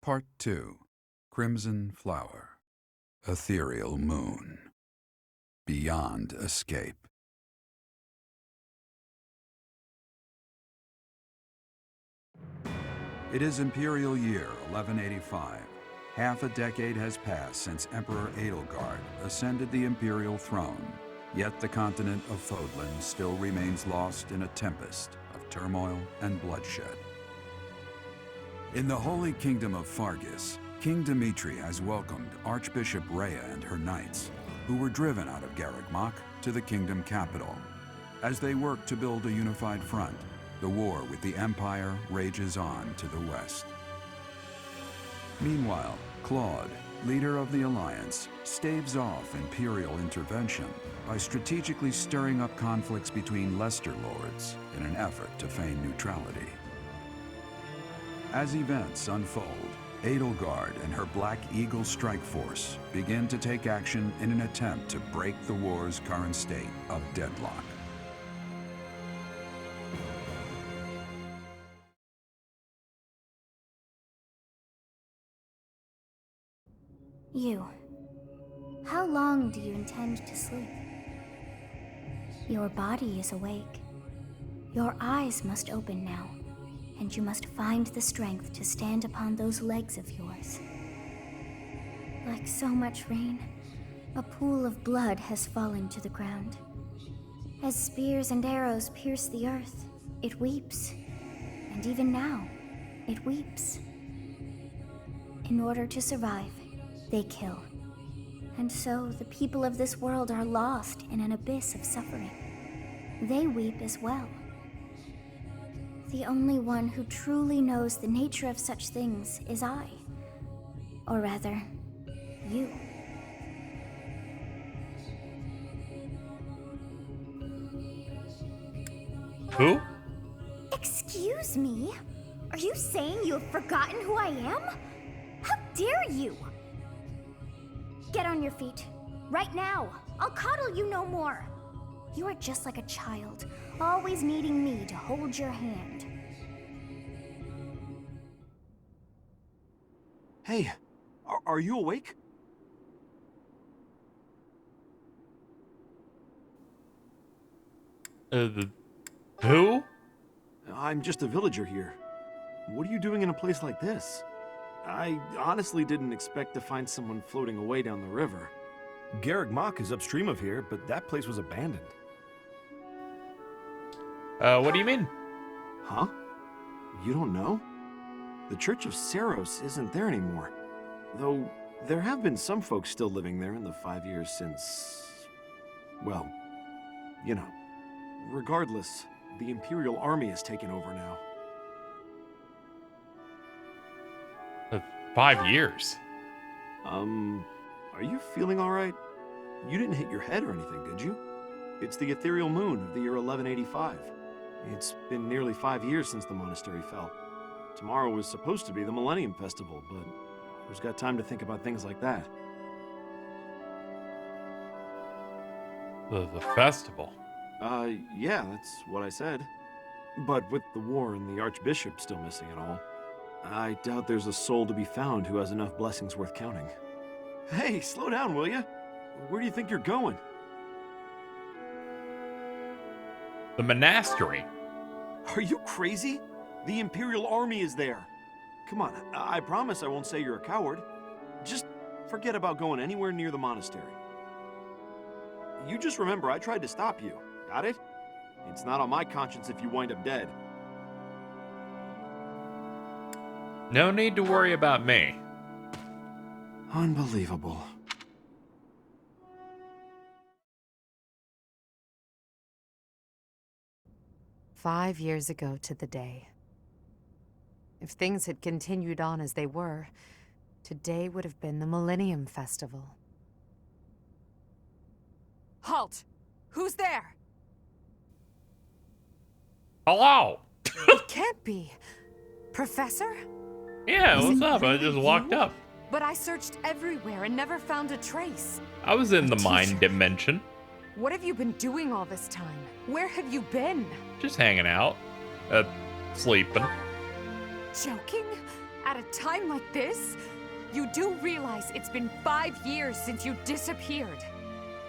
Part 2. Crimson Flower. Ethereal Moon. Beyond Escape. It is Imperial Year 1185. Half a decade has passed since Emperor Edelgard ascended the Imperial throne, yet the continent of Fodlan still remains lost in a tempest of turmoil and bloodshed. In the Holy Kingdom of Fargus, King Dimitri has welcomed Archbishop Rhea and her knights, who were driven out of Garreg to the kingdom capital. As they work to build a unified front, the war with the Empire rages on to the west. Meanwhile, Claude, leader of the Alliance, staves off Imperial intervention by strategically stirring up conflicts between Leicester lords in an effort to feign neutrality. As events unfold, Edelgard and her Black Eagle strike force begin to take action in an attempt to break the war's current state of deadlock. You. How long do you intend to sleep? Your body is awake. Your eyes must open now, and you must find the strength to stand upon those legs of yours. Like so much rain, a pool of blood has fallen to the ground. As spears and arrows pierce the earth, it weeps. And even now, it weeps. In order to survive, they kill. And so the people of this world are lost in an abyss of suffering. They weep as well. The only one who truly knows the nature of such things is I. Or rather, you. Who? Excuse me? Are you saying you have forgotten who I am? How dare you? Get on your feet. Right now. I'll coddle you no more. You are just like a child, always needing me to hold your hand. Hey, are you awake? Who? I'm just a villager here. What are you doing in a place like this? I honestly didn't expect to find someone floating away down the river. Garreg is upstream of here, but that place was abandoned. What do you mean? Huh? You don't know? The Church of Saros isn't there anymore. Though, there have been some folks still living there in the 5 years since... well, you know. Regardless, the Imperial Army has taken over now. 5 years. Are you feeling alright? You didn't hit your head or anything, did you? It's the ethereal moon of the year 1185. It's been nearly 5 years since the monastery fell. Tomorrow was supposed to be the Millennium Festival, but who's got time to think about things like that? The festival. Yeah, that's what I said. But with the war and the Archbishop still missing it all, I doubt there's a soul to be found who has enough blessings worth counting. Hey, slow down, will ya? Where do you think you're going? The monastery. Are you crazy? The Imperial Army is there. Come on, I promise I won't say you're a coward. Just forget about going anywhere near the monastery. You just remember I tried to stop you. Got it? It's not on my conscience if you wind up dead. No need to worry about me. Unbelievable. "5 years ago to the day. If things had continued on as they were, today would have been the Millennium Festival." Halt! Who's there? Hello. It can't be. Professor? Yeah, Is what's it up? I really just walked you? up. But I searched everywhere and never found a trace. I was in the teacher. mind dimension. What have you been doing all this time? Where have you been? Just hanging out. Sleeping. Joking? At a time like this? You do realize it's been 5 years since you disappeared.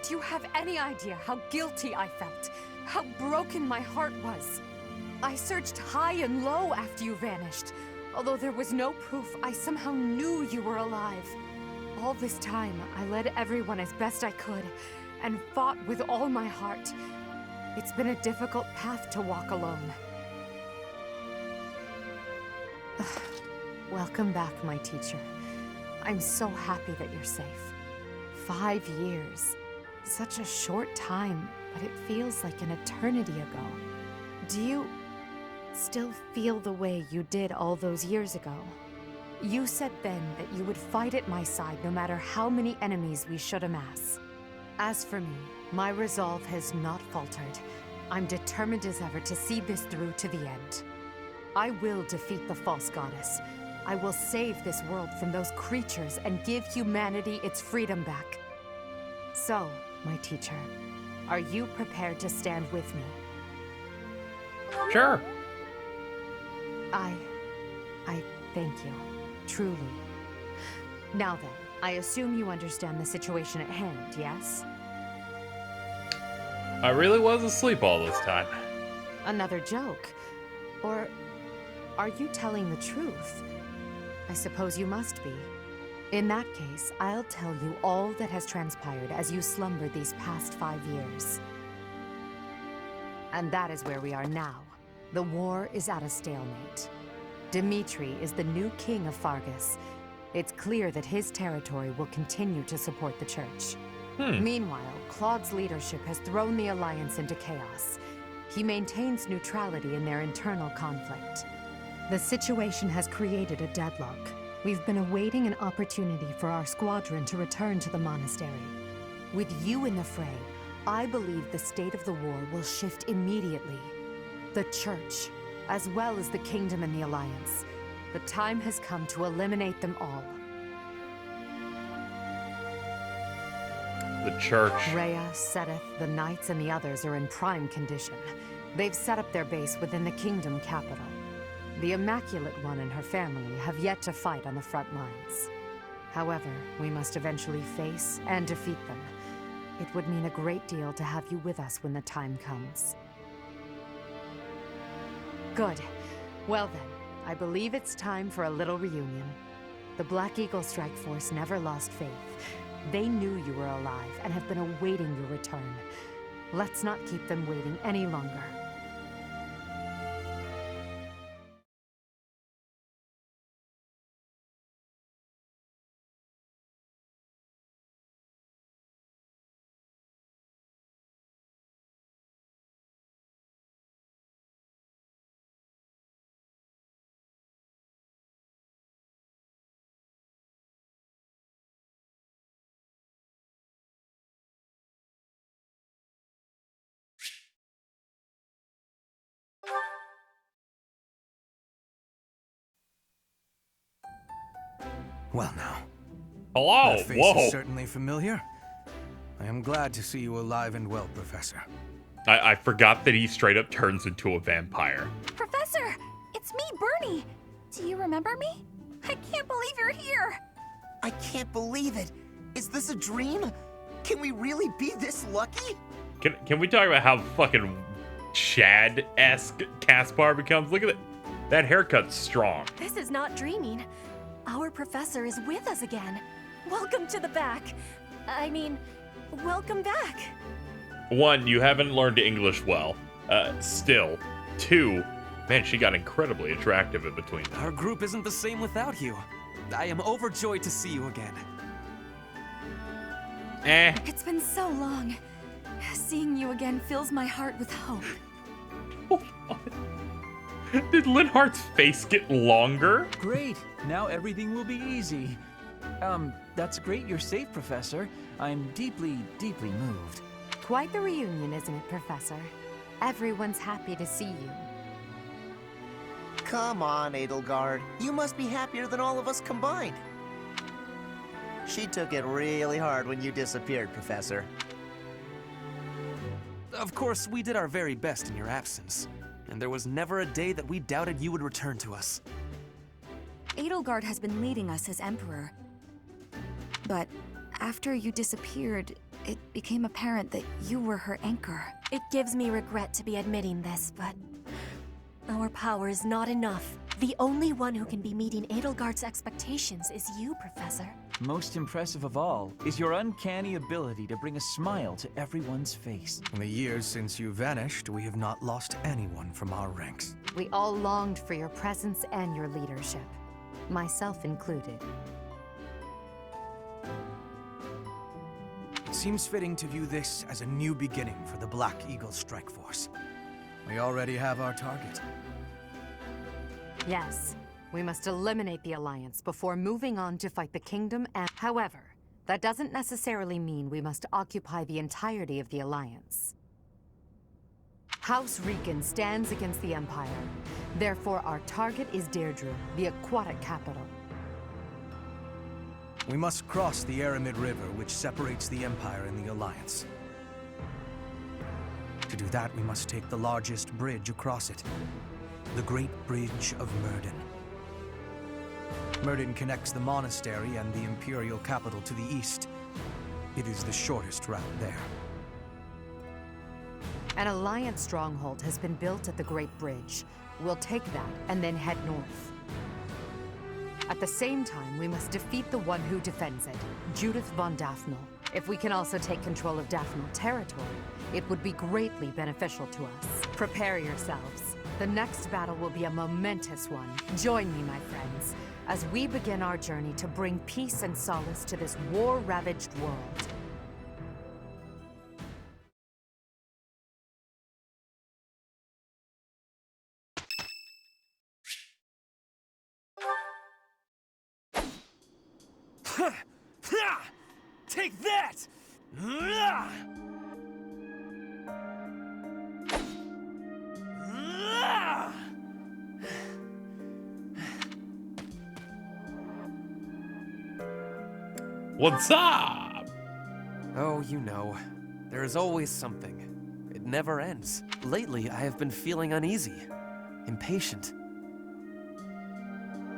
Do you have any idea how guilty I felt? How broken my heart was? I searched high and low after you vanished. Although there was no proof, I somehow knew you were alive. All this time, I led everyone as best I could, and fought with all my heart. It's been a difficult path to walk alone. Welcome back, my teacher. I'm so happy that you're safe. 5 years. Such a short time, but it feels like an eternity ago. Do you still feel the way you did all those years ago? You said then that you would fight at my side no matter how many enemies we should amass. As for me, my resolve has not faltered. I'm determined as ever to see this through to the end. I will defeat the false goddess. I will save this world from those creatures and give humanity its freedom back. So, my teacher, are you prepared to stand with me? Sure. I thank you. Truly. Now then, I assume you understand the situation at hand, yes? I really was asleep all this time. Another joke? Or are you telling the truth? I suppose you must be. In that case, I'll tell you all that has transpired as you slumbered these past 5 years. And that is where we are now. The war is at a stalemate. Dimitri is the new king of Fargus. It's clear that his territory will continue to support the church. Meanwhile, Claude's leadership has thrown the Alliance into chaos. He maintains neutrality in their internal conflict. The situation has created a deadlock. We've been awaiting an opportunity for our squadron to return to the monastery. With you in the fray, I believe the state of the war will shift immediately. The church, as well as the kingdom and the Alliance. The time has come to eliminate them all. The church. Rhea, Seth, the Knights, and the others are in prime condition. They've set up their base within the kingdom capital. The Immaculate One and her family have yet to fight on the front lines. However, we must eventually face and defeat them. It would mean a great deal to have you with us when the time comes. Good. Well then, I believe it's time for a little reunion. The Black Eagle Strike Force never lost faith. They knew you were alive and have been awaiting your return. Let's not keep them waiting any longer. Well now, Hello. that face Whoa. is certainly familiar. I am glad to see you alive and well, Professor. I forgot that he straight up turns into a vampire. Professor, it's me, Bernie. Do you remember me? I can't believe you're here. I can't believe it. Is this a dream? Can we really be this lucky? Can we talk about how fucking Chad-esque Caspar becomes? Look at it. That haircut's strong. This is not dreaming. Our professor is with us again. Welcome to the back. I mean, welcome back. 1, you haven't learned English well. Still. 2, man, she got incredibly attractive in between. Our group isn't the same without you. I am overjoyed to see you again. It's been so long. Seeing you again fills my heart with hope. Did Linhart's face get longer? Great. Now everything will be easy. That's great you're safe, Professor. I'm deeply, deeply moved. Quite the reunion, isn't it, Professor? Everyone's happy to see you. Come on, Edelgard. You must be happier than all of us combined. She took it really hard when you disappeared, Professor. Of course, we did our very best in your absence. And there was never a day that we doubted you would return to us. Edelgard has been leading us as Emperor. But after you disappeared, it became apparent that you were her anchor. It gives me regret to be admitting this, but our power is not enough. The only one who can be meeting Edelgard's expectations is you, Professor. Most impressive of all is your uncanny ability to bring a smile to everyone's face. In the years since you vanished, we have not lost anyone from our ranks. We all longed for your presence and your leadership, myself included. It seems fitting to view this as a new beginning for the Black Eagle Strike Force. We already have our target. Yes, we must eliminate the Alliance before moving on to fight the Kingdom and... However, that doesn't necessarily mean we must occupy the entirety of the Alliance. House Riken stands against the Empire. Therefore, our target is Deirdre, the aquatic capital. We must cross the Aramid River, which separates the Empire and the Alliance. To do that, we must take the largest bridge across it. The Great Bridge of Myrden. Myrden connects the monastery and the Imperial capital to the east. It is the shortest route there. An Alliance stronghold has been built at the Great Bridge. We'll take that and then head north. At the same time, we must defeat the one who defends it, Judith von Daphne. If we can also take control of Daphne territory, it would be greatly beneficial to us. Prepare yourselves. The next battle will be a momentous one. Join me, my friends, as we begin our journey to bring peace and solace to this war-ravaged world. Take that! What's up? Oh, you know, there is always something. It never ends. Lately, I have been feeling uneasy, impatient.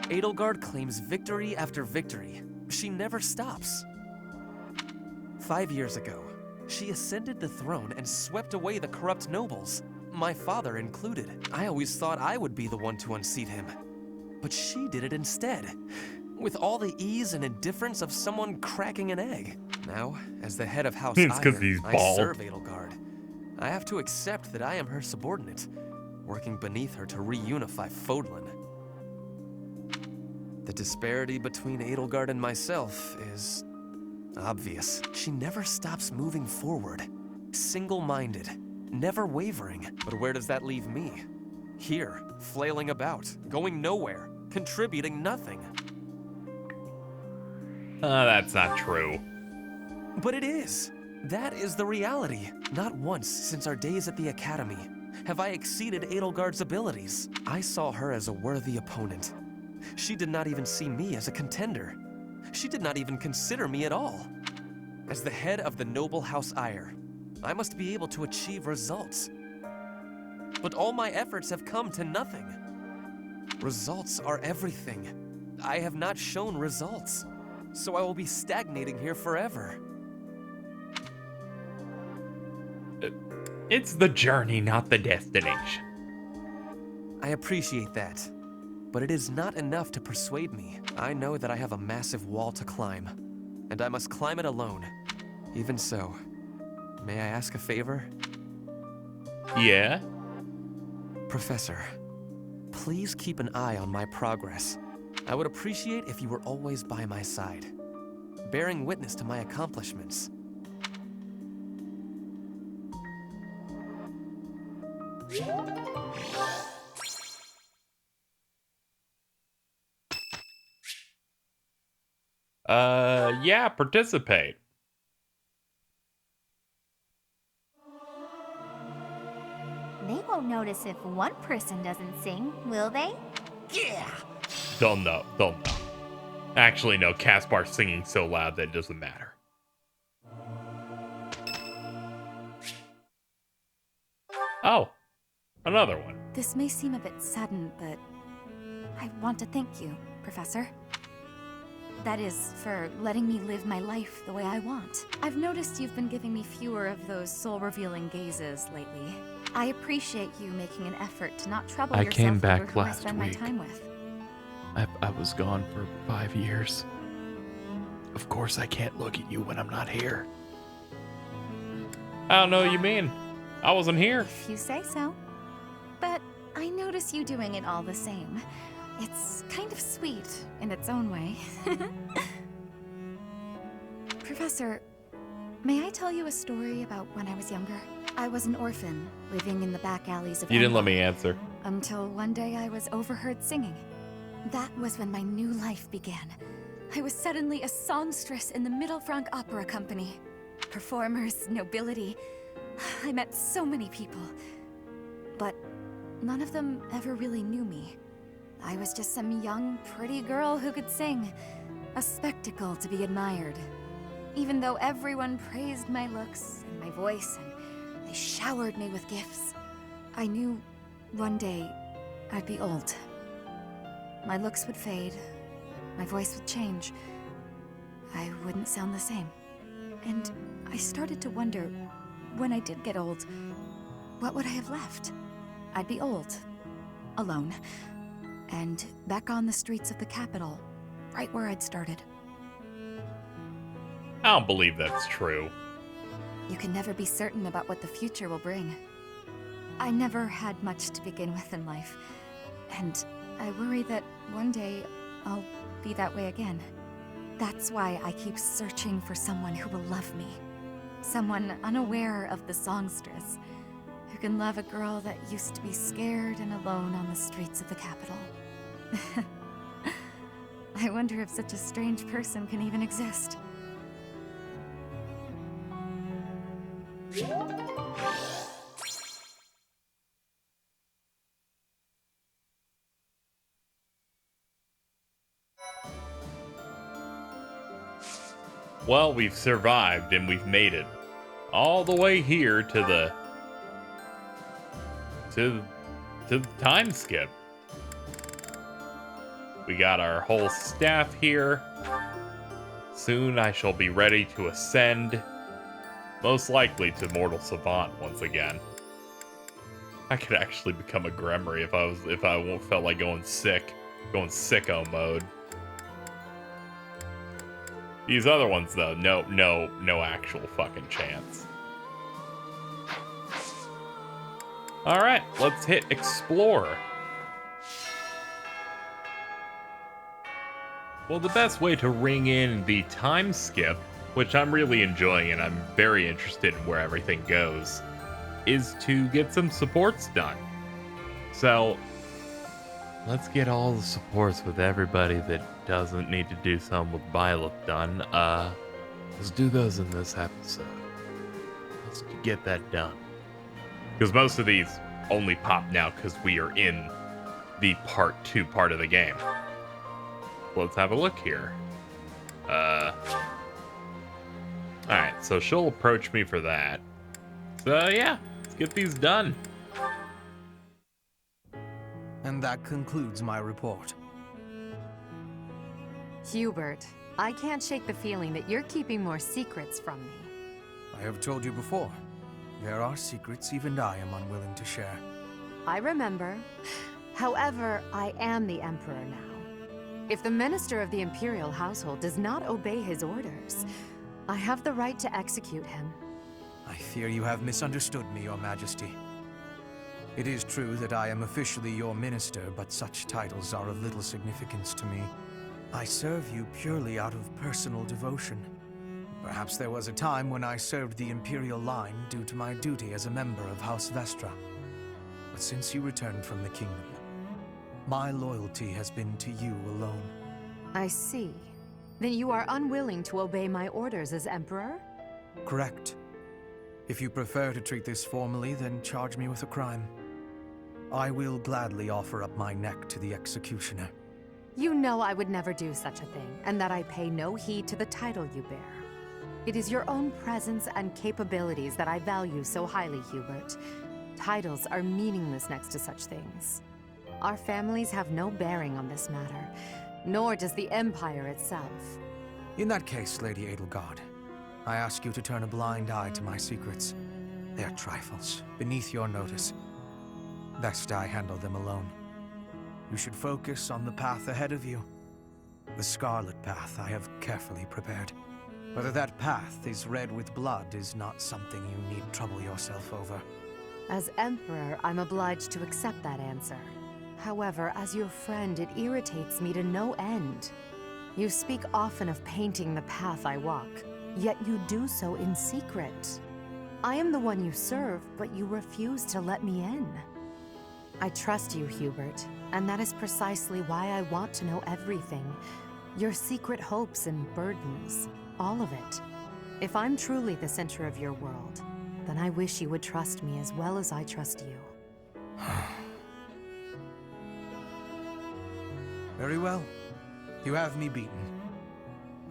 Edelgard claims victory after victory. She never stops. 5 years ago, she ascended the throne and swept away the corrupt nobles, my father included. I always thought I would be the one to unseat him. But she did it instead, with all the ease and indifference of someone cracking an egg. Now, as the head of House It's 'cause Iron, he's I bald. serve Edelgard. I have to accept that I am her subordinate, working beneath her to reunify Fodlan. The disparity between Edelgard and myself is obvious. She never stops moving forward, single-minded, never wavering. But where does that leave me? Here, flailing about, going nowhere, contributing nothing. That's not true. But it is. That is the reality. Not once since our days at the Academy have I exceeded Edelgard's abilities. I saw her as a worthy opponent. She did not even see me as a contender. She did not even consider me at all. As the head of the noble House Ire, I must be able to achieve results. But all my efforts have come to nothing. Results are everything. I have not shown results, so I will be stagnating here forever. It's the journey, not the destination. I appreciate that, but it is not enough to persuade me. I know that I have a massive wall to climb, and I must climb it alone. Even so, may I ask a favor? Yeah? Professor, please keep an eye on my progress. I would appreciate if you were always by my side, bearing witness to my accomplishments. Yeah, participate. They won't notice if one person doesn't sing, will they? Yeah! They'll know. They'll know. Actually, no, Caspar's singing so loud that it doesn't matter. Oh, another one. This may seem a bit sudden, but I want to thank you. Professor. That is, for letting me live my life the way I want. I've noticed you've been giving me fewer of those soul-revealing gazes lately. I appreciate you making an effort to not trouble I yourself came over back who I last spend my week. time with. I was gone for 5 years. Of course I can't look at you when I'm not here. I don't know what you mean. I wasn't here. If you say so. But I notice you doing it all the same. It's kind of sweet in its own way. Professor, may I tell you a story about when I was younger? I was an orphan, living in the back alleys of You didn't let Emblem, me answer. until one day I was overheard singing. That was when my new life began. I was suddenly a songstress in the Middle Franc Opera Company. Performers, nobility. I met so many people. But none of them ever really knew me. I was just some young, pretty girl who could sing. A spectacle to be admired. Even though everyone praised my looks and my voice, and they showered me with gifts, I knew one day I'd be old. My looks would fade, my voice would change. I wouldn't sound the same. And I started to wonder, when I did get old, what would I have left? I'd be old, alone, and back on the streets of the capital, right where I'd started. I don't believe that's true. You can never be certain about what the future will bring. I never had much to begin with in life, and I worry that one day I'll be that way again. That's why I keep searching for someone who will love me. Someone unaware of the songstress, who can love a girl that used to be scared and alone on the streets of the capital. I wonder if such a strange person can even exist. Well, we've survived and we've made it all the way here to the time skip. We got our whole staff here. Soon I shall be ready to ascend, most likely to Mortal Savant once again. I could actually become a Gremory if I felt like going sicko mode. These other ones, though, no actual fucking chance. Alright, let's hit Explore. Well, the best way to ring in the time skip, which I'm really enjoying and I'm very interested in where everything goes, is to get some supports done. So, let's get all the supports with everybody that doesn't need to do some with Byleth done. Let's do those in this episode. Let's get that done. Because most of these only pop now because we are in the part 2 part of the game. Let's have a look here. Alright, so she'll approach me for that. So yeah, let's get these done. And that concludes my report. Hubert, I can't shake the feeling that you're keeping more secrets from me. I have told you before, there are secrets even I am unwilling to share. I remember. However, I am the Emperor now. If the Minister of the Imperial Household does not obey his orders, I have the right to execute him. I fear you have misunderstood me, Your Majesty. It is true that I am officially your minister, but such titles are of little significance to me. I serve you purely out of personal devotion. Perhaps there was a time when I served the Imperial line due to my duty as a member of House Vestra. But since you returned from the kingdom, my loyalty has been to you alone. I see. Then you are unwilling to obey my orders as Emperor? Correct. If you prefer to treat this formally, then charge me with a crime. I will gladly offer up my neck to the executioner. You know I would never do such a thing, and that I pay no heed to the title you bear. It is your own presence and capabilities that I value so highly, Hubert. Titles are meaningless next to such things. Our families have no bearing on this matter, nor does the Empire itself. In that case, Lady Edelgard, I ask you to turn a blind eye to my secrets. They are trifles, beneath your notice. Best I handle them alone. You should focus on the path ahead of you. The scarlet path I have carefully prepared. Whether that path is red with blood is not something you need trouble yourself over. As Emperor, I'm obliged to accept that answer. However, as your friend, it irritates me to no end. You speak often of painting the path I walk, yet you do so in secret. I am the one you serve, but you refuse to let me in. I trust you, Hubert, and that is precisely why I want to know everything. Your secret hopes and burdens, all of it. If I'm truly the center of your world, then I wish you would trust me as well as I trust you. Very well. You have me beaten.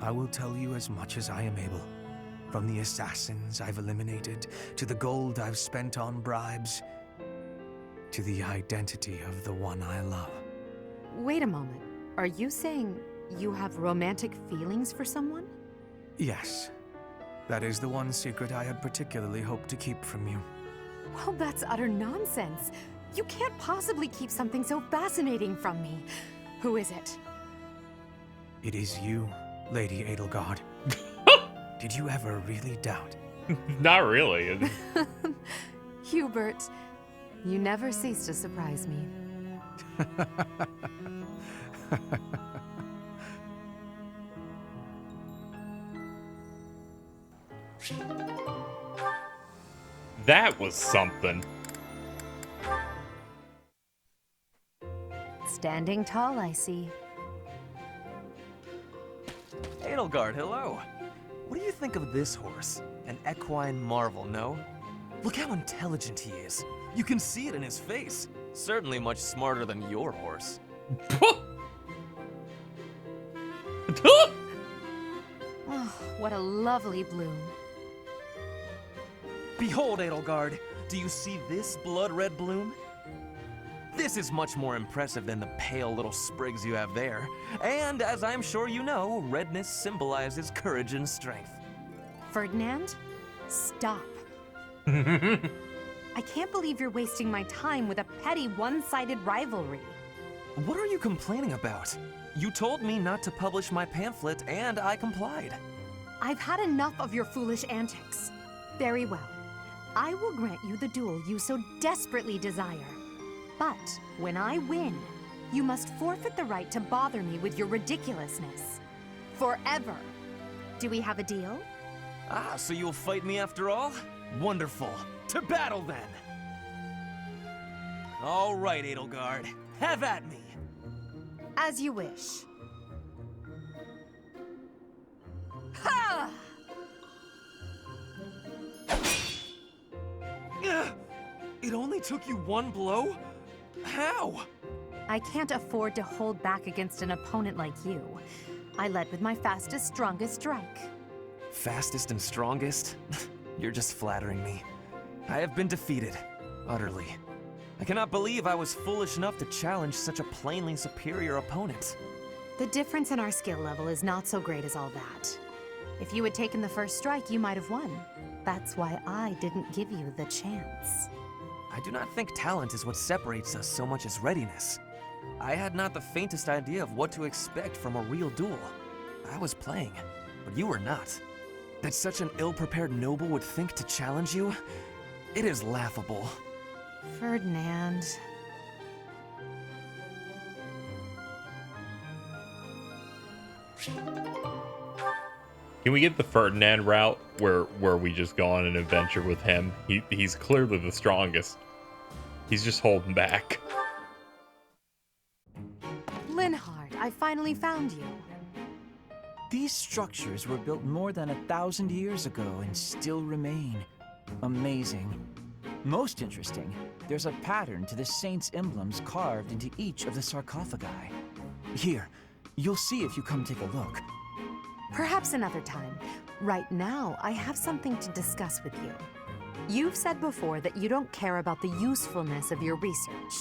I will tell you as much as I am able. From the assassins I've eliminated, to the gold I've spent on bribes, to the identity of the one I love. Wait a moment. Are you saying you have romantic feelings for someone? Yes. That is the one secret I had particularly hoped to keep from you. Well, that's utter nonsense. You can't possibly keep something so fascinating from me. Who is it? It is you, Lady Edelgard. Did you ever really doubt? Not really. Hubert, you never cease to surprise me. That was something. Standing tall, I see. Edelgard, hello. What do you think of this horse? An equine marvel, no? Look how intelligent he is. You can see it in his face. Certainly much smarter than your horse. Oh, what a lovely bloom. Behold, Edelgard. Do you see this blood-red bloom? This is much more impressive than the pale little sprigs you have there. And as I'm sure you know, redness symbolizes courage and strength. Ferdinand, stop. I can't believe you're wasting my time with a petty one-sided rivalry. What are you complaining about? You told me not to publish my pamphlet, and I complied. I've had enough of your foolish antics. Very well. I will grant you the duel you so desperately desire. But when I win, you must forfeit the right to bother me with your ridiculousness. Forever. Do we have a deal? Ah, so you'll fight me after all? Wonderful. To battle, then! All right, Edelgard. Have at me! As you wish. Ha! It only took you one blow? How? I can't afford to hold back against an opponent like you. I led with my fastest, strongest strike. Fastest and strongest? You're just flattering me. I have been defeated. Utterly. I cannot believe I was foolish enough to challenge such a plainly superior opponent. The difference in our skill level is not so great as all that. If you had taken the first strike, you might have won. That's why I didn't give you the chance. I do not think talent is what separates us so much as readiness. I had not the faintest idea of what to expect from a real duel. I was playing, but you were not. That such an ill-prepared noble would think to challenge you? It is laughable. Ferdinand. Can we get the Ferdinand route where we just go on an adventure with him? He's clearly the strongest. He's just holding back. Linhard, I finally found you. These structures were built more than 1,000 years ago and still remain. Amazing. Most interesting, there's a pattern to the saints' emblems carved into each of the sarcophagi. Here, you'll see if you come take a look. Perhaps another time. Right now, I have something to discuss with you. You've said before that you don't care about the usefulness of your research.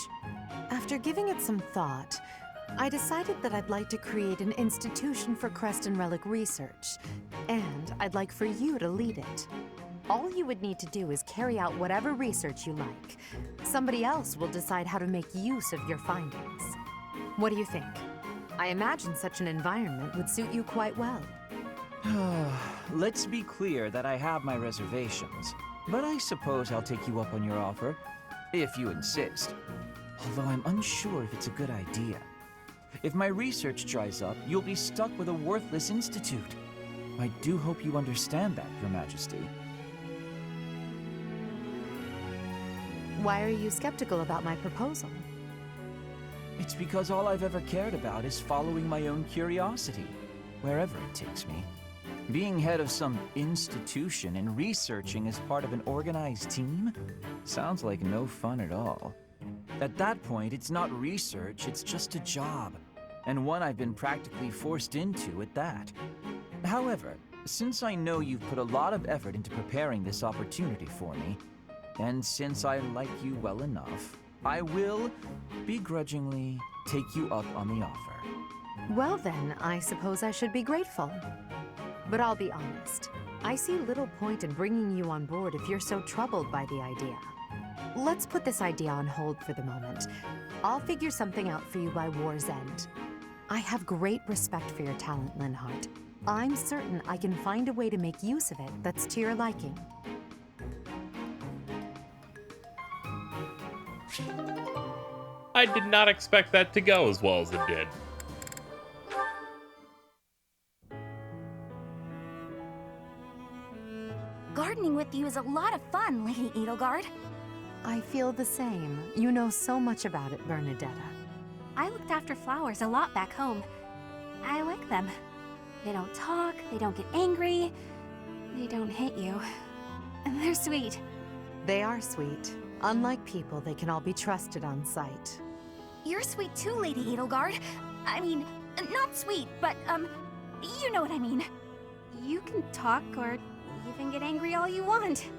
After giving it some thought, I decided that I'd like to create an institution for Crest and Relic research, and I'd like for you to lead it. All you would need to do is carry out whatever research you like. Somebody else will decide how to make use of your findings. What do you think? I imagine such an environment would suit you quite well. Let's be clear that I have my reservations, but I suppose I'll take you up on your offer, if you insist. Although I'm unsure if it's a good idea. If my research dries up, you'll be stuck with a worthless institute. I do hope you understand that, Your Majesty. Why are you skeptical about my proposal? It's because all I've ever cared about is following my own curiosity, wherever it takes me. Being head of some institution and researching as part of an organized team sounds like no fun at all. At that point, it's not research, it's just a job, and one I've been practically forced into at that. However, since I know you've put a lot of effort into preparing this opportunity for me, and since I like you well enough, I will, begrudgingly, take you up on the offer. Well then, I suppose I should be grateful. But I'll be honest, I see little point in bringing you on board if you're so troubled by the idea. Let's put this idea on hold for the moment. I'll figure something out for you by war's end. I have great respect for your talent, Linhardt. I'm certain I can find a way to make use of it that's to your liking. I did not expect that to go as well as it did. Gardening with you is a lot of fun, Lady Edelgard. I feel the same. You know so much about it, Bernadetta. I looked after flowers a lot back home. I like them. They don't talk, they don't get angry, they don't hit you. And they're sweet. They are sweet. Unlike people, they can all be trusted on sight. You're sweet too, Lady Edelgard. I mean, not sweet, but, you know what I mean. You can talk or even get angry all you want.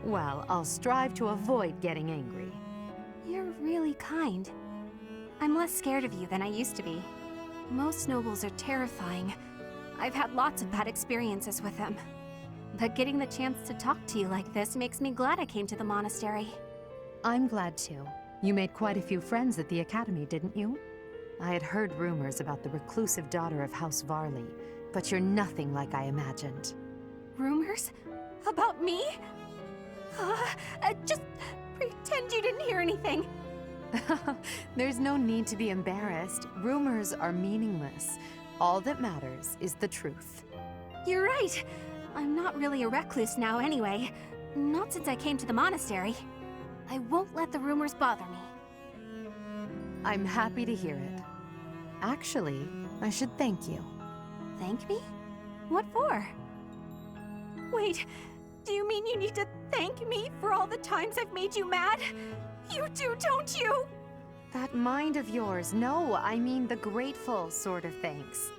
Well, I'll strive to avoid getting angry. You're really kind. I'm less scared of you than I used to be. Most nobles are terrifying. I've had lots of bad experiences with them. But getting the chance to talk to you like this makes me glad I came to the monastery. I'm glad too. You made quite a few friends at the academy, didn't you? I had heard rumors about the reclusive daughter of House Varley, but you're nothing like I imagined. Rumors? About me? Just pretend you didn't hear anything. There's no need to be embarrassed. Rumors are meaningless. All that matters is the truth. You're right. I'm not really a recluse now anyway. Not since I came to the monastery. I won't let the rumors bother me. I'm happy to hear it. Actually, I should thank you. Thank me? What for? Wait, do you mean you need to thank me for all the times I've made you mad? You do, don't you? That mind of yours. No, I mean the grateful sort of thanks.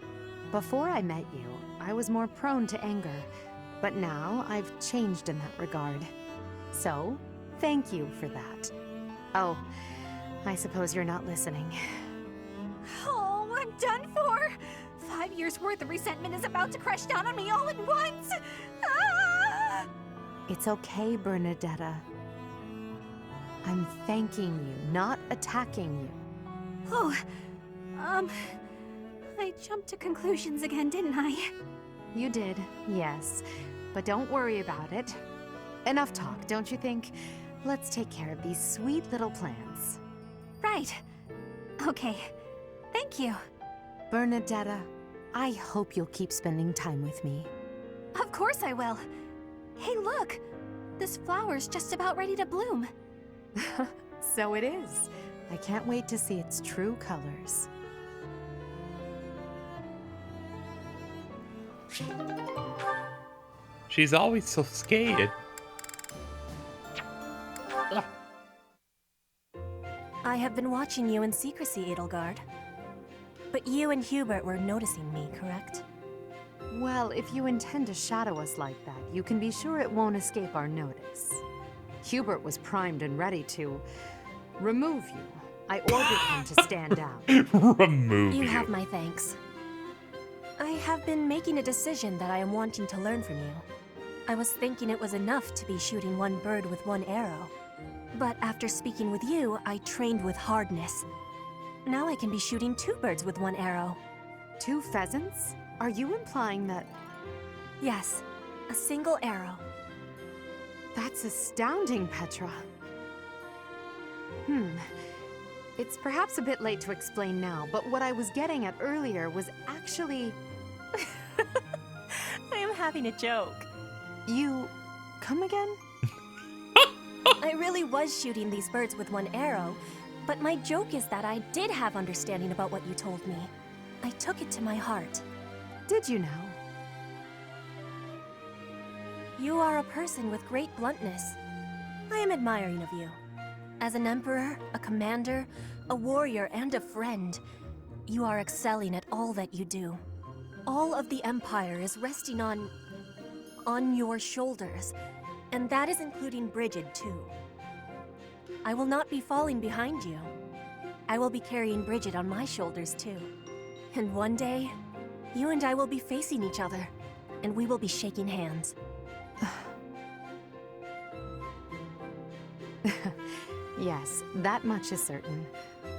Before I met you, I was more prone to anger, but now I've changed in that regard. So, thank you for that. Oh, I suppose you're not listening. Oh, I'm done for! 5 years worth of resentment is about to crash down on me all at once! Ah! It's okay, Bernadetta. I'm thanking you, not attacking you. Oh, I jumped to conclusions again, didn't I? You did, yes. But don't worry about it. Enough talk, don't you think? Let's take care of these sweet little plants. Right. Okay. Thank you. Bernadetta, I hope you'll keep spending time with me. Of course I will. Hey, look! This flower's just about ready to bloom. So it is. I can't wait to see its true colors. She's always so scared. I have been watching you in secrecy, Edelgard. But you and Hubert were noticing me, correct? Well, if you intend to shadow us like that, you can be sure it won't escape our notice. Hubert was primed and ready to remove you, I ordered him to stand down. Remove you. You have my thanks. I have been making a decision that I am wanting to learn from you. I was thinking it was enough to be shooting one bird with one arrow. But after speaking with you, I trained with hardness. Now I can be shooting 2 birds with 1 arrow. 2 pheasants? Are you implying that... Yes, a single arrow. That's astounding, Petra. It's perhaps a bit late to explain now, but what I was getting at earlier was actually... I am having a joke. You... come again? I really was shooting these birds with 1 arrow, but my joke is that I did have understanding about what you told me. I took it to my heart. Did you now? You are a person with great bluntness. I am admiring of you. As an emperor, a commander, a warrior, and a friend, you are excelling at all that you do. All of the Empire is resting on your shoulders, and that is including Brigid, too. I will not be falling behind you. I will be carrying Brigid on my shoulders, too. And one day, you and I will be facing each other, and we will be shaking hands. Yes, that much is certain.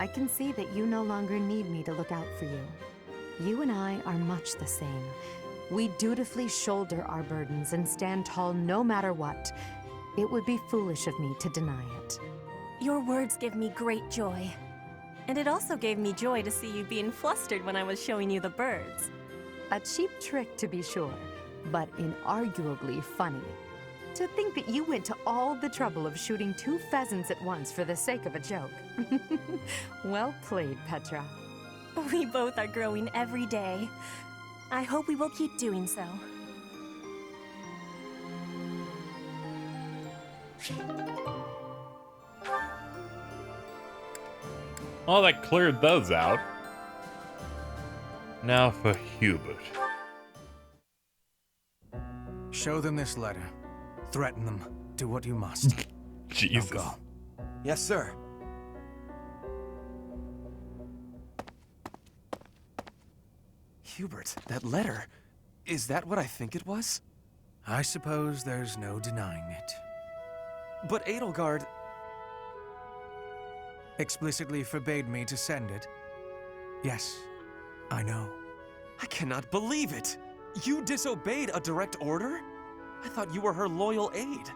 I can see that you no longer need me to look out for you. You and I are much the same. We dutifully shoulder our burdens and stand tall no matter what. It would be foolish of me to deny it. Your words give me great joy. And it also gave me joy to see you being flustered when I was showing you the birds. A cheap trick, to be sure, but inarguably funny. To think that you went to all the trouble of shooting 2 pheasants at once for the sake of a joke. Well played, Petra. We both are growing every day. I hope we will keep doing so. Well, that cleared those out. Now for Hubert. Show them this letter. Threaten them. Do what you must. Jesus. Now go. Yes, sir. Hubert, that letter. Is that what I think it was? I suppose there's no denying it. But Edelgard... Explicitly forbade me to send it. Yes, I know. I cannot believe it! You disobeyed a direct order? I thought you were her loyal aide.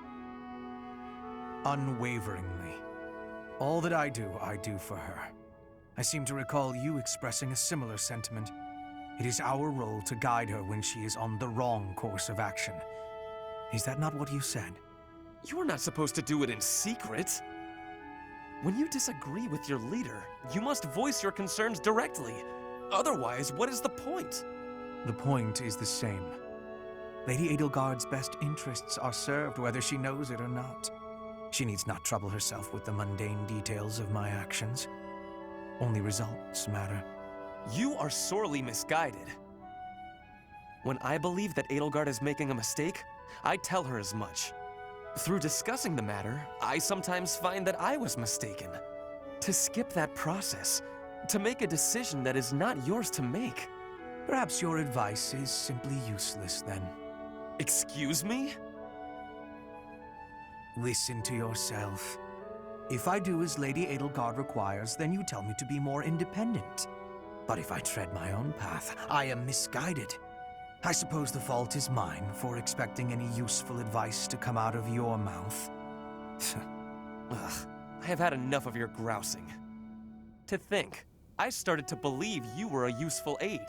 Unwaveringly. All that I do for her. I seem to recall you expressing a similar sentiment. It is our role to guide her when she is on the wrong course of action. Is that not what you said? You are not supposed to do it in secret. When you disagree with your leader, you must voice your concerns directly. Otherwise, what is the point? The point is the same. Lady Edelgard's best interests are served whether she knows it or not. She needs not trouble herself with the mundane details of my actions. Only results matter. You are sorely misguided. When I believe that Edelgard is making a mistake, I tell her as much. Through discussing the matter, I sometimes find that I was mistaken. To skip that process, to make a decision that is not yours to make. Perhaps your advice is simply useless then. Excuse me? Listen to yourself. If I do as Lady Edelgard requires, then you tell me to be more independent. But if I tread my own path, I am misguided. I suppose the fault is mine for expecting any useful advice to come out of your mouth. Ugh, I have had enough of your grousing. To think, I started to believe you were a useful aide.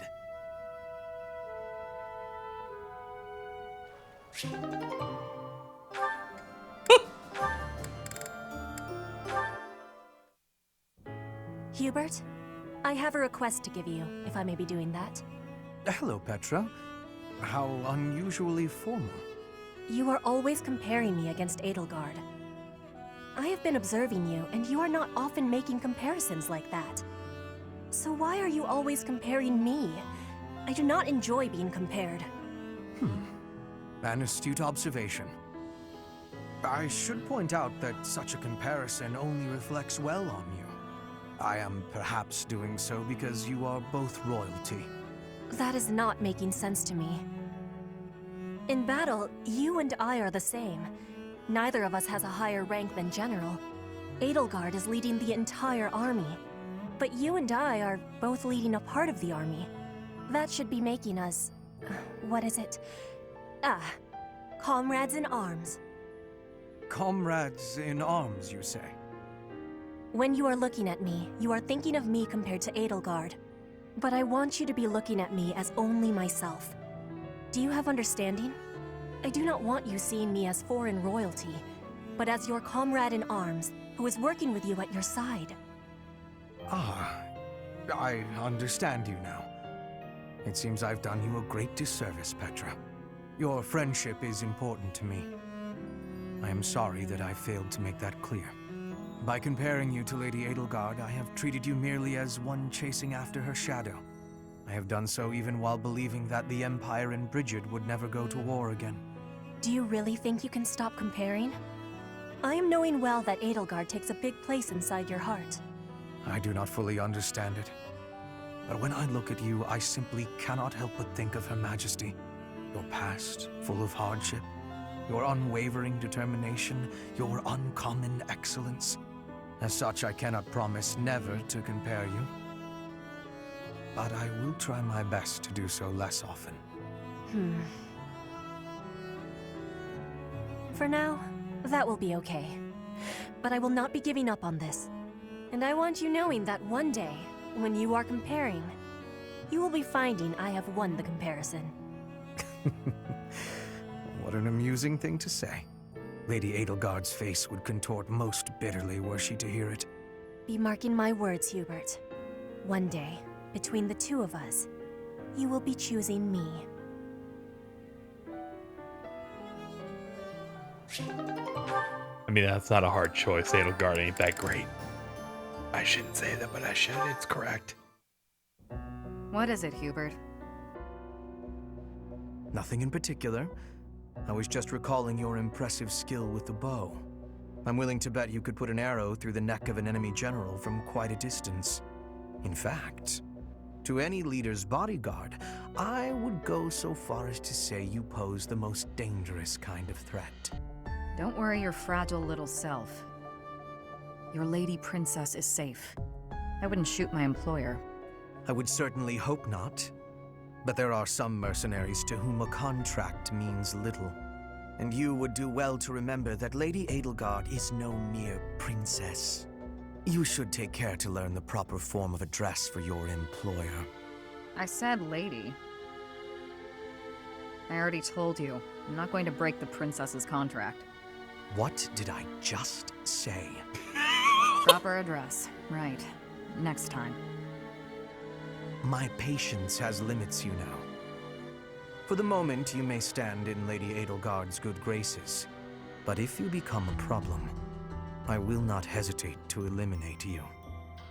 Hubert, I have a request to give you, if I may be doing that. Hello, Petra. How unusually formal. You are always comparing me against Edelgard. I have been observing you, and you are not often making comparisons like that. So why are you always comparing me? I do not enjoy being compared. An astute observation. I should point out that such a comparison only reflects well on you. I am perhaps doing so because you are both royalty. That is not making sense to me. In battle, you and I are the same. Neither of us has a higher rank than General. Edelgard is leading the entire army. But you and I are both leading a part of the army. That should be making us... what is it? Comrades in arms. Comrades in arms, you say? When you are looking at me, you are thinking of me compared to Edelgard. But I want you to be looking at me as only myself. Do you have understanding? I do not want you seeing me as foreign royalty, but as your comrade in arms, who is working with you at your side. Ah, I understand you now. It seems I've done you a great disservice, Petra. Your friendship is important to me. I am sorry that I failed to make that clear. By comparing you to Lady Edelgard, I have treated you merely as one chasing after her shadow. I have done so even while believing that the Empire and Bridget would never go to war again. Do you really think you can stop comparing? I am knowing well that Edelgard takes a big place inside your heart. I do not fully understand it. But when I look at you, I simply cannot help but think of Her Majesty. Your past, full of hardship, your unwavering determination, your uncommon excellence. As such, I cannot promise never to compare you. But I will try my best to do so less often. For now, that will be okay. But I will not be giving up on this. And I want you knowing that one day, when you are comparing, you will be finding I have won the comparison. What an amusing thing to say. Lady Edelgard's face would contort most bitterly were she to hear it. Be marking my words, Hubert. One day, between the two of us, you will be choosing me. I mean, that's not a hard choice. Edelgard ain't that great. I shouldn't say that, but I should. It's correct. What is it, Hubert? Nothing in particular. I was just recalling your impressive skill with the bow. I'm willing to bet you could put an arrow through the neck of an enemy general from quite a distance. In fact, to any leader's bodyguard, I would go so far as to say you pose the most dangerous kind of threat. Don't worry your fragile little self. Your lady princess is safe. I wouldn't shoot my employer. I would certainly hope not. But there are some mercenaries to whom a contract means little. And you would do well to remember that Lady Edelgard is no mere princess. You should take care to learn the proper form of address for your employer. I said lady. I already told you, I'm not going to break the princess's contract. What did I just say? Proper address. Right. Next time. My patience has limits, you know. For the moment, you may stand in Lady Edelgard's good graces. But if you become a problem, I will not hesitate to eliminate you.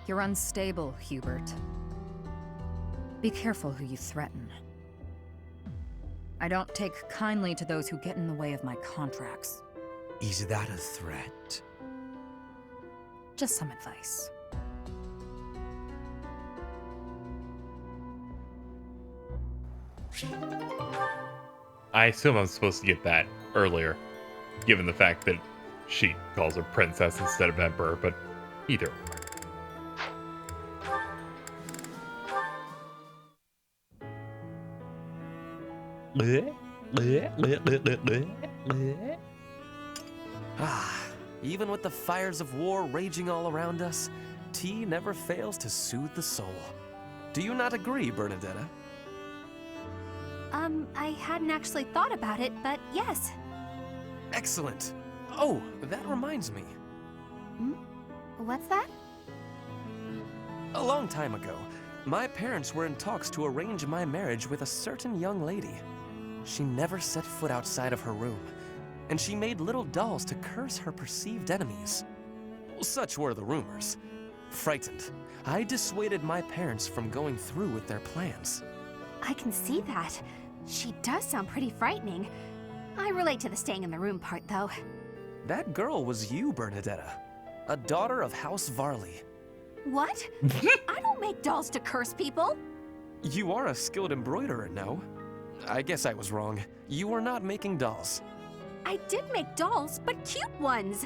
You're unstable, Hubert. Be careful who you threaten. I don't take kindly to those who get in the way of my contracts. Is that a threat? Just some advice. I assume I'm supposed to get that earlier, given the fact that she calls her princess instead of emperor, but either Even with the fires of war raging all around us, tea never fails to soothe the soul. Do you not agree, Bernadetta? I hadn't actually thought about it, but yes. Excellent. Oh, that reminds me. What's that? A long time ago, my parents were in talks to arrange my marriage with a certain young lady. She never set foot outside of her room, and she made little dolls to curse her perceived enemies. Such were the rumors. Frightened, I dissuaded my parents from going through with their plans. I can see that. She does sound pretty frightening. I relate to the staying in the room part, though. That girl was you, Bernadetta, a daughter of House Varley. What? I don't make dolls to curse people. You are a skilled embroiderer, no? I guess I was wrong. You were not making dolls. I did make dolls, but cute ones.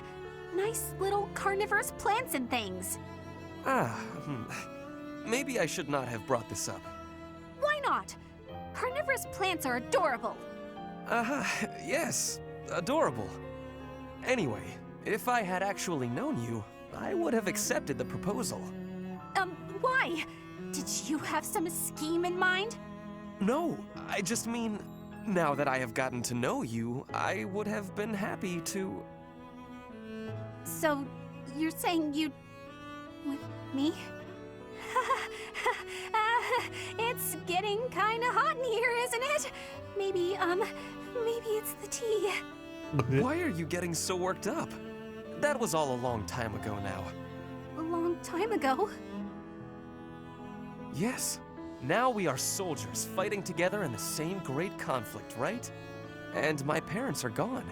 Nice little carnivorous plants and things. Maybe I should not have brought this up. Why not? Carnivorous plants are adorable. Yes, adorable. Anyway, if I had actually known you, I would have accepted the proposal. Why? Did you have some scheme in mind? No, I just mean, now that I have gotten to know you, I would have been happy to... So, you're saying you'd... with me? It's getting kinda hot in here, isn't it? Maybe it's the tea. Why are you getting so worked up? That was all a long time ago now. A long time ago? Yes. Now we are soldiers fighting together in the same great conflict, right? And my parents are gone.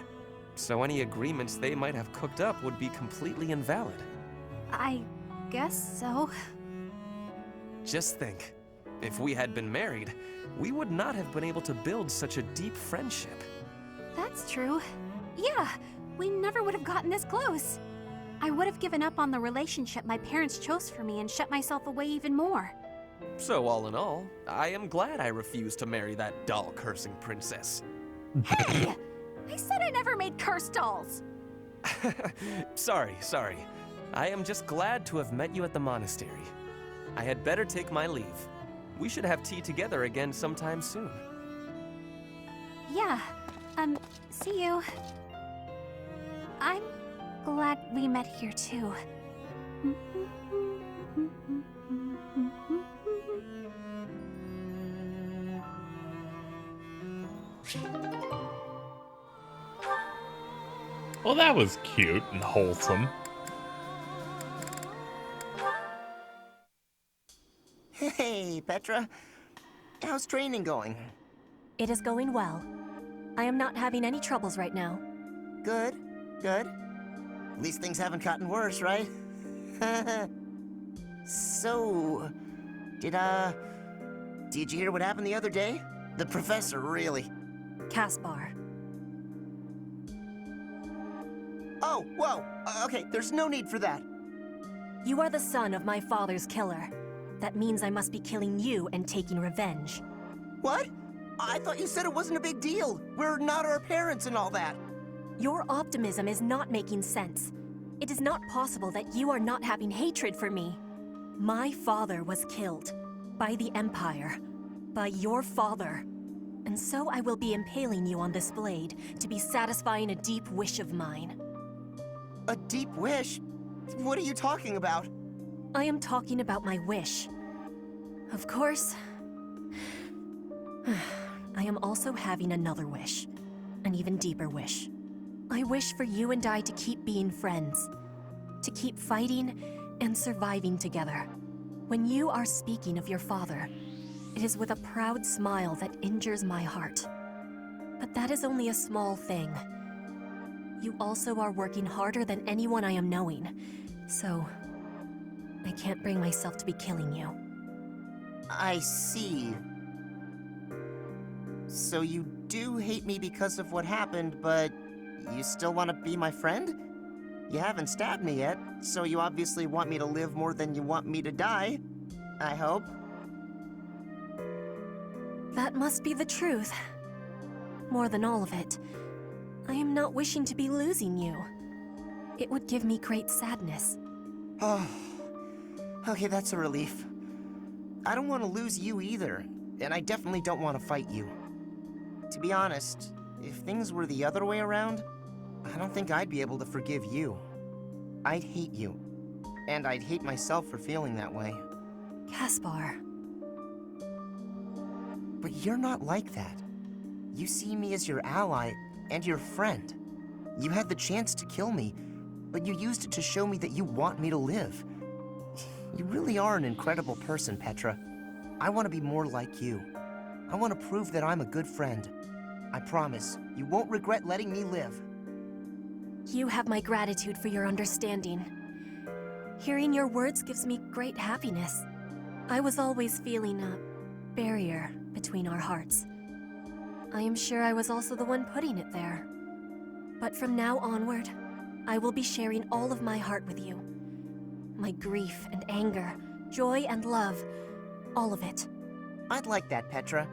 So any agreements they might have cooked up would be completely invalid. I guess so. Just think, if we had been married, we would not have been able to build such a deep friendship. That's true. Yeah, we never would have gotten this close. I would have given up on the relationship my parents chose for me and shut myself away even more. So all in all, I am glad I refused to marry that doll-cursing princess. Hey! I said I never made cursed dolls! Sorry. I am just glad to have met you at the monastery. I had better take my leave. We should have tea together again sometime soon. Yeah, see you. I'm glad we met here too. Well, that was cute and wholesome. Hey, Petra. How's training going? It is going well. I am not having any troubles right now. Good. At least things haven't gotten worse, right? So, did you hear what happened the other day? The professor really... Caspar. Oh, whoa! Okay, there's no need for that. You are the son of my father's killer. That means I must be killing you and taking revenge. What? I thought you said it wasn't a big deal. We're not our parents and all that. Your optimism is not making sense. It is not possible that you are not having hatred for me. My father was killed. By the Empire. By your father. And so I will be impaling you on this blade to be satisfying a deep wish of mine. A deep wish? What are you talking about? I am talking about my wish. Of course, I am also having another wish. An even deeper wish. I wish for you and I to keep being friends. To keep fighting and surviving together. When you are speaking of your father, it is with a proud smile that injures my heart. But that is only a small thing. You also are working harder than anyone I am knowing, so I can't bring myself to be killing you. I see. So you do hate me because of what happened, but you still want to be my friend? You haven't stabbed me yet, so you obviously want me to live more than you want me to die. I hope. That must be the truth. More than all of it, I am not wishing to be losing you. It would give me great sadness. Oh, okay, that's a relief. I don't want to lose you either, and I definitely don't want to fight you. To be honest, if things were the other way around, I don't think I'd be able to forgive you. I'd hate you, and I'd hate myself for feeling that way. Caspar. But you're not like that. You see me as your ally and your friend. You had the chance to kill me, but you used it to show me that you want me to live. You really are an incredible person, Petra. I want to be more like you. I want to prove that I'm a good friend. I promise, you won't regret letting me live. You have my gratitude for your understanding. Hearing your words gives me great happiness. I was always feeling a barrier between our hearts. I am sure I was also the one putting it there. But from now onward, I will be sharing all of my heart with you. My grief and anger, joy and love, all of it. I'd like that, Petra.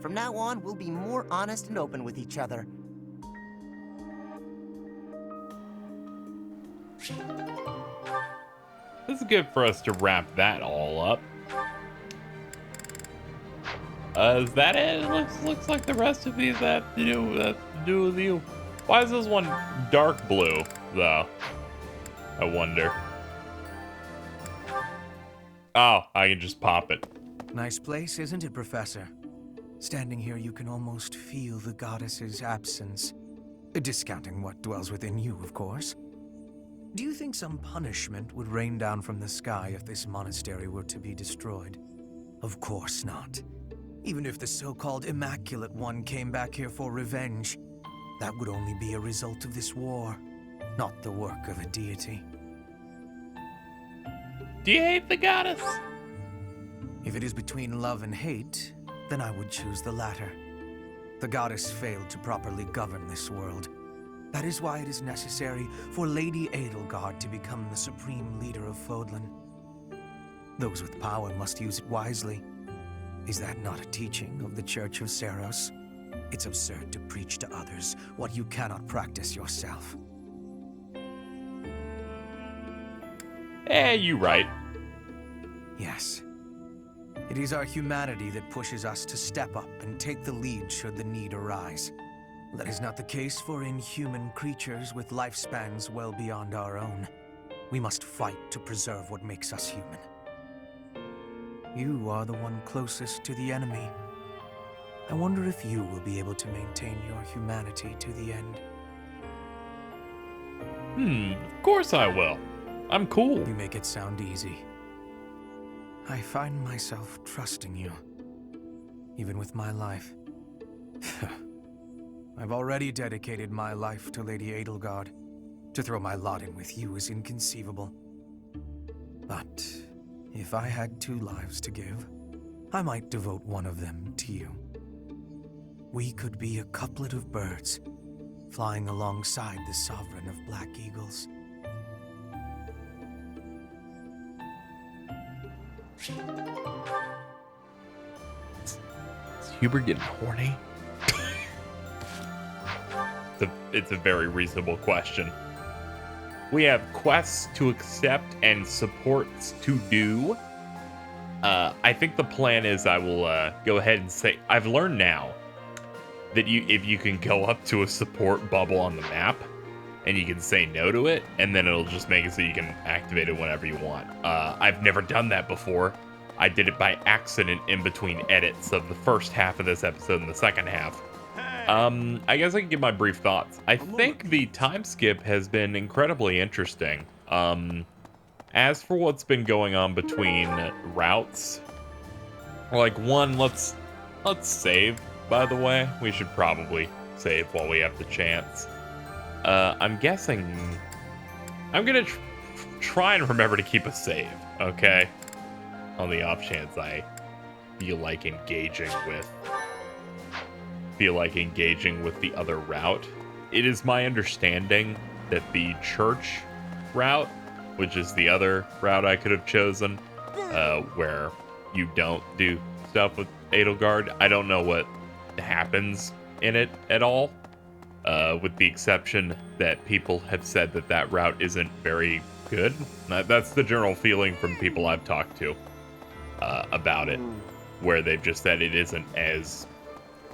From now on, we'll be more honest and open with each other. This is good for us to wrap that all up. Is that it? It looks like the rest of these have to do with you. Why is this one dark blue, though? I wonder. Oh, I can just pop it. Nice place, isn't it, Professor? Standing here, you can almost feel the goddess's absence. Discounting what dwells within you, of course. Do you think some punishment would rain down from the sky if this monastery were to be destroyed? Of course not. Even if the so-called Immaculate One came back here for revenge, that would only be a result of this war, not the work of a deity. Do you hate the goddess? If it is between love and hate, then I would choose the latter. The goddess failed to properly govern this world. That is why it is necessary for Lady Edelgard to become the supreme leader of Fodlan. Those with power must use it wisely. Is that not a teaching of the Church of Seros? It's absurd to preach to others what you cannot practice yourself. You right. Yes. It is our humanity that pushes us to step up and take the lead should the need arise. That is not the case for inhuman creatures with lifespans well beyond our own. We must fight to preserve what makes us human. You are the one closest to the enemy. I wonder if you will be able to maintain your humanity to the end. Of course I will. I'm cool. You make it sound easy. I find myself trusting you, even with my life. I've already dedicated my life to Lady Edelgard. To throw my lot in with you is inconceivable. But if I had 2 lives to give, I might devote one of them to you. We could be a couplet of birds, flying alongside the sovereign of Black Eagles. Is Hubert getting horny? It's a very reasonable question. We have quests to accept and supports to do. I think the plan is I will go ahead and say I've learned now that if you can go up to a support bubble on the map and you can say no to it, and then it'll just make it so you can activate it whenever you want. I've never done that before. I did it by accident in between edits of the first half of this episode and the second half. I guess I can give my brief thoughts. I think the time skip has been incredibly interesting. As for what's been going on between routes, like one, let's save, by the way. We should probably save while we have the chance. I'm guessing I'm gonna try and remember to keep a save, okay? On the off chance I feel like engaging with the other route. It is my understanding that the church route, which is the other route I could have chosen, where you don't do stuff with Edelgard, I don't know what happens in it at all, with the exception that people have said that route isn't very good. That's the general feeling from people I've talked to about it, where they've just said it isn't as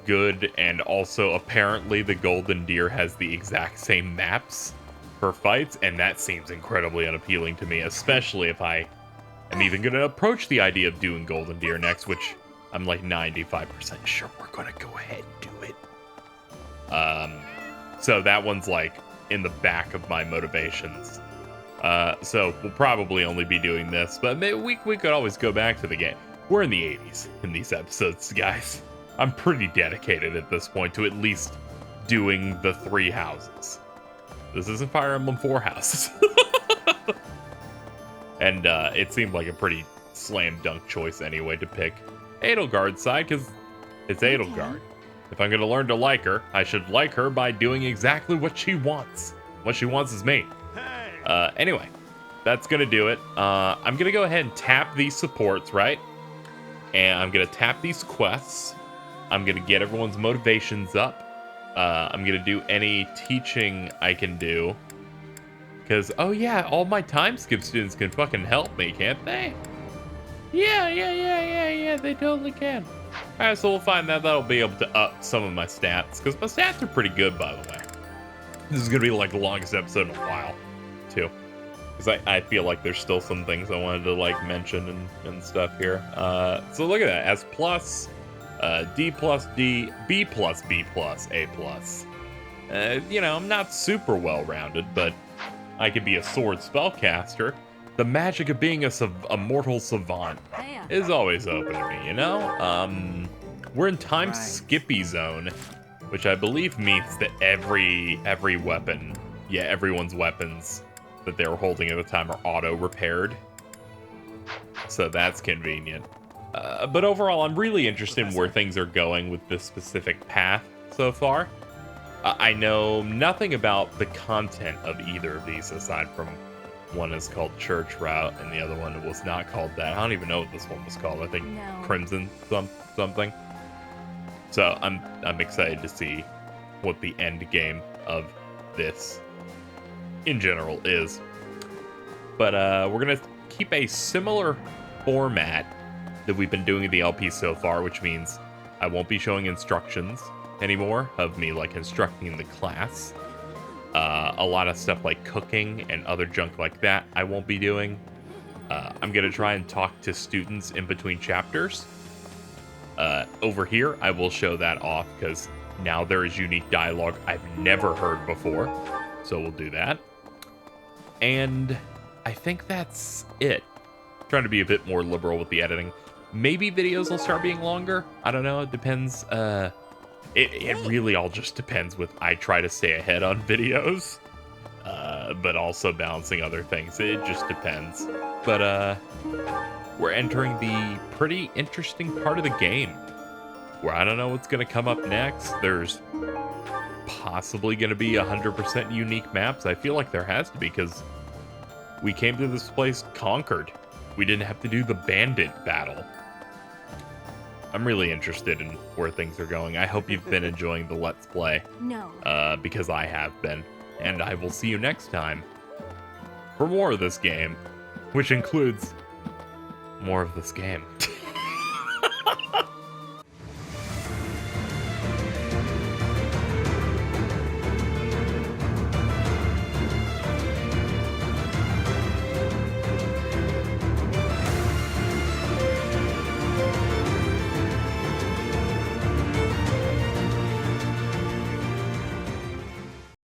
good, and also apparently the Golden Deer has the exact same maps for fights, and that seems incredibly unappealing to me, especially if I am even going to approach the idea of doing Golden Deer next, which I'm like 95% sure we're going to go ahead and do it. So that one's like in the back of my motivations. So we'll probably only be doing this, but maybe we could always go back to the game. We're in the 80s in these episodes, guys. I'm pretty dedicated at this point to at least doing the 3 houses. This isn't Fire Emblem 4 houses. And it seemed like a pretty slam dunk choice anyway to pick Edelgard's side, because it's Edelgard. If I'm going to learn to like her, I should like her by doing exactly what she wants. What she wants is me. Anyway, that's going to do it. I'm going to go ahead and tap these supports, right? And I'm going to tap these quests. I'm going to get everyone's motivations up. I'm going to do any teaching I can do. Because, oh yeah, all my time skip students can fucking help me, can't they? Yeah, they totally can. Alright, so we'll find that. That'll be able to up some of my stats. Because my stats are pretty good, by the way. This is going to be like the longest episode in a while, too. Because I feel like there's still some things I wanted to like mention and stuff here. So look at that. S plus, D plus D, B plus B plus, A plus. You know, I'm not super well-rounded, but I could be a sword spellcaster. The magic of being a mortal savant is always open to me, you know? We're in time skippy zone, which I believe means that every weapon, yeah, everyone's weapons that they were holding at the time are auto-repaired. So that's convenient. But overall, I'm really interested in where things are going with this specific path so far. I know nothing about the content of either of these, aside from one is called Church Route and the other one was not called that. I don't even know what this one was called. I think Crimson something. So I'm excited to see what the end game of this in general is. But we're gonna keep a similar format that we've been doing in the LP so far, which means I won't be showing instructions anymore of me like instructing the class. A lot of stuff like cooking and other junk like that I won't be doing. I'm gonna try and talk to students in between chapters. Over here, I will show that off because now there is unique dialogue I've never heard before. So we'll do that. And I think that's it. I'm trying to be a bit more liberal with the editing. Maybe videos will start being longer. I don't know. It depends. It really all just depends with I try to stay ahead on videos, but also balancing other things. It just depends. But we're entering the pretty interesting part of the game where I don't know what's going to come up next. There's possibly going to be 100% unique maps. I feel like there has to be because we came to this place conquered. We didn't have to do the bandit battle. I'm really interested in where things are going. I hope you've been enjoying the Let's Play. No. Because I have been. And I will see you next time for more of this game, which includes more of this game.